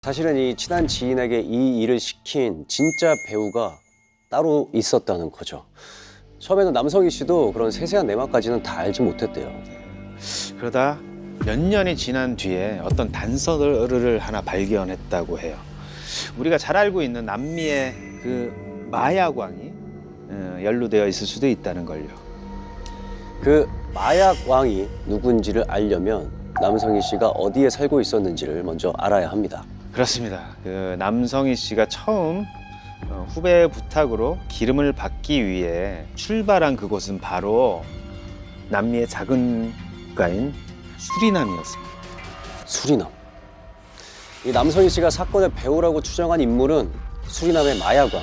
사실은 이 친한 지인에게 이 일을 시킨 진짜 배우가 따로 있었다는 거죠. 처음에는 남성희 씨도 그런 세세한 내막까지는 다 알지 못했대요. 그러다 몇 년이 지난 뒤에 어떤 단서를 하나 발견했다고 해요. 우리가 잘 알고 있는 남미의 그 마약왕이 연루되어 있을 수도 있다는 걸요. 그 마약 왕이 누군지를 알려면 남성희 씨가 어디에 살고 있었는지를 먼저 알아야 합니다. 그렇습니다. 그 남성희 씨가 처음 후배의 부탁으로 기름을 받기 위해 출발한 그곳은 바로 남미의 작은 국가인 수리남이었습니다. 수리남. 이 남성희 씨가 사건의 배우라고 추정한 인물은 수리남의 마약왕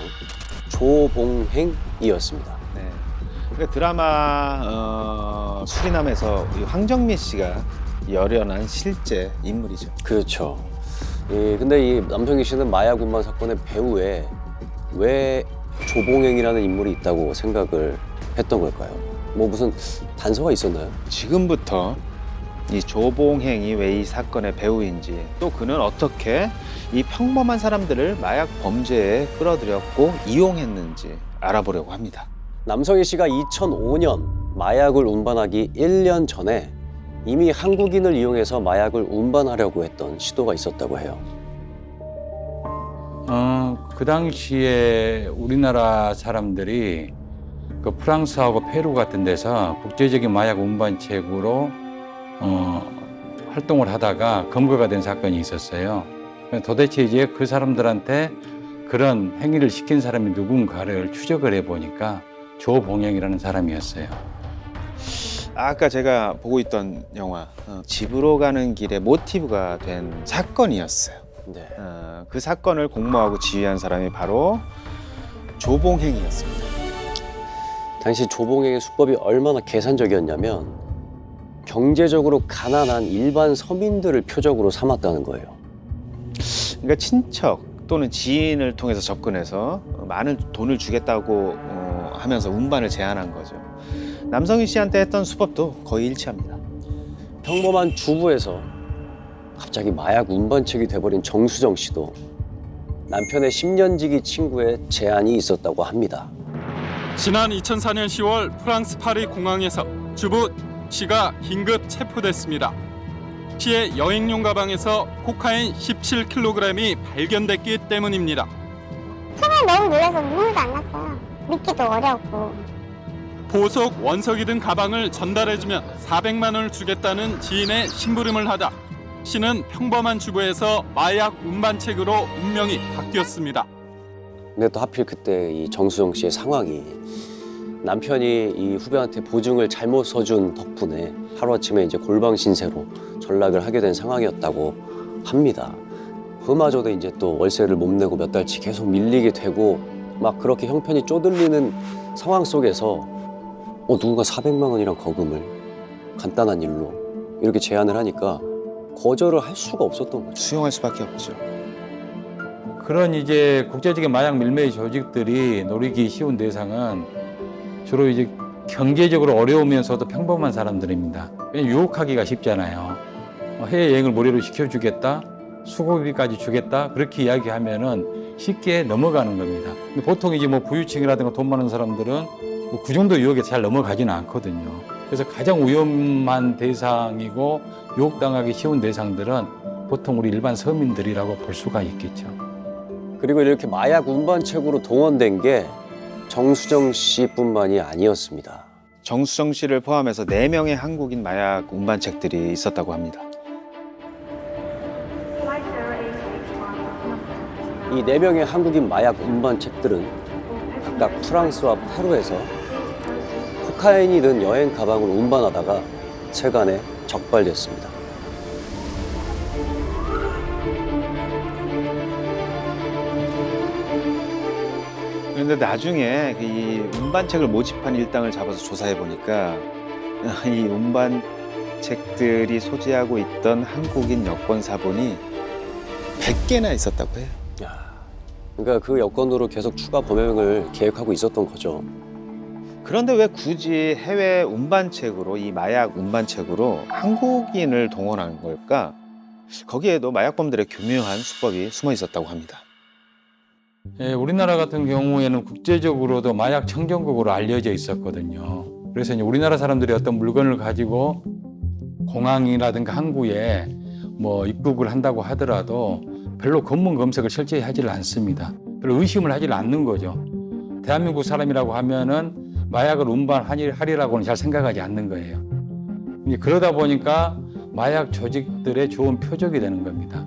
조봉행이었습니다. 네. 그러니까 드라마 수리남에서 이 황정민 씨가 열연한 실제 인물이죠. 그렇죠. 근데 이 남성희 씨는 마약 운반 사건의 배우에 왜 조봉행이라는 인물이 있다고 생각을 했던 걸까요? 뭐 무슨 단서가 있었나요? 지금부터 이 조봉행이 왜 이 사건의 배우인지, 또 그는 어떻게 이 평범한 사람들을 마약 범죄에 끌어들였고 이용했는지 알아보려고 합니다. 남성희 씨가 2005년 마약을 운반하기 1년 전에 이미 한국인을 이용해서 마약을 운반하려고 했던 시도가 있었다고 해요. 그 당시에 우리나라 사람들이 그 프랑스하고 페루 같은 데서 국제적인 마약 운반책으로 활동을 하다가 검거가 된 사건이 있었어요. 도대체 이제 그 사람들한테 그런 행위를 시킨 사람이 누군가를 추적을 해보니까 조봉영이라는 사람이었어요. 아까 제가 보고 있던 영화 집으로 가는 길의 모티브가 된 사건이었어요. 네. 그 사건을 공모하고 지휘한 사람이 바로 조봉행이었습니다. 당시 조봉행의 수법이 얼마나 계산적이었냐면 경제적으로 가난한 일반 서민들을 표적으로 삼았다는 거예요. 그러니까 친척 또는 지인을 통해서 접근해서 많은 돈을 주겠다고 하면서 운반을 제안한 거죠. 남성희 씨한테 했던 수법도 거의 일치합니다. 평범한 주부에서 갑자기 마약 운반책이 돼버린 정수정 씨도 남편의 10년지기 친구의 제안이 있었다고 합니다. 지난 2004년 10월 프랑스 파리 공항에서 주부 씨가 긴급 체포됐습니다. 씨의 여행용 가방에서 코카인 17kg이 발견됐기 때문입니다. 처음에 너무 놀라서 눈물도 안 났어요. 믿기도 어려웠고. 보석, 원석이 든 가방을 전달해주면 400만 원을 주겠다는 지인의 심부름을 하다 씨는 평범한 주부에서 마약 운반책으로 운명이 바뀌었습니다. 근데 또 하필 그때 이 정수정 씨의 상황이 남편이 이 후배한테 보증을 잘못 서준 덕분에 하루아침에 이제 골방 신세로 전락을 하게 된 상황이었다고 합니다. 그마저도 이제 또 월세를 못 내고 몇 달치 계속 밀리게 되고 막 그렇게 형편이 쪼들리는 상황 속에서 누군가 400만 원이란 거금을 간단한 일로 이렇게 제안을 하니까 거절을 할 수가 없었던 거죠. 수용할 수밖에 없죠. 그런 이제 국제적인 마약 밀매 조직들이 노리기 쉬운 대상은 주로 이제 경제적으로 어려우면서도 평범한 사람들입니다. 그냥 유혹하기가 쉽잖아요. 해외여행을 무료로 시켜주겠다, 수고비까지 주겠다 그렇게 이야기하면은 쉽게 넘어가는 겁니다. 근데 보통 이제 뭐 부유층이라든가 돈 많은 사람들은 뭐 그 정도 유혹에 잘 넘어가지는 않거든요. 그래서 가장 위험한 대상이고 유혹당하기 쉬운 대상들은 보통 우리 일반 서민들이라고 볼 수가 있겠죠. 그리고 이렇게 마약 운반책으로 동원된 게 정수정 씨뿐만이 아니었습니다. 정수정 씨를 포함해서 4명의 한국인 마약 운반책들이 있었다고 합니다. 이 4명의 한국인 마약 운반책들은 각각 프랑스와 페루에서 코카인이 든 여행 가방을 운반하다가 세간에 적발됐습니다. 그런데 나중에 이 운반책을 모집한 일당을 잡아서 조사해 보니까 이 운반책들이 소지하고 있던 한국인 여권 사본이 100개나 있었다고 해요. 그러니까 그 여건으로 계속 추가 범행을 계획하고 있었던 거죠. 그런데 왜 굳이 해외 운반책으로, 이 마약 운반책으로 한국인을 동원한 걸까? 거기에도 마약범들의 교묘한 수법이 숨어 있었다고 합니다. 예, 우리나라 같은 경우에는 국제적으로도 마약 청정국으로 알려져 있었거든요. 그래서 이제 우리나라 사람들이 어떤 물건을 가지고 공항이라든가 항구에 뭐 입국을 한다고 하더라도 별로 검문 검색을 철저히 하지를 않습니다. 별로 의심을 하지를 않는 거죠. 대한민국 사람이라고 하면은 마약을 운반하리라고는 잘 생각하지 않는 거예요. 이제 그러다 보니까 마약 조직들의 좋은 표적이 되는 겁니다.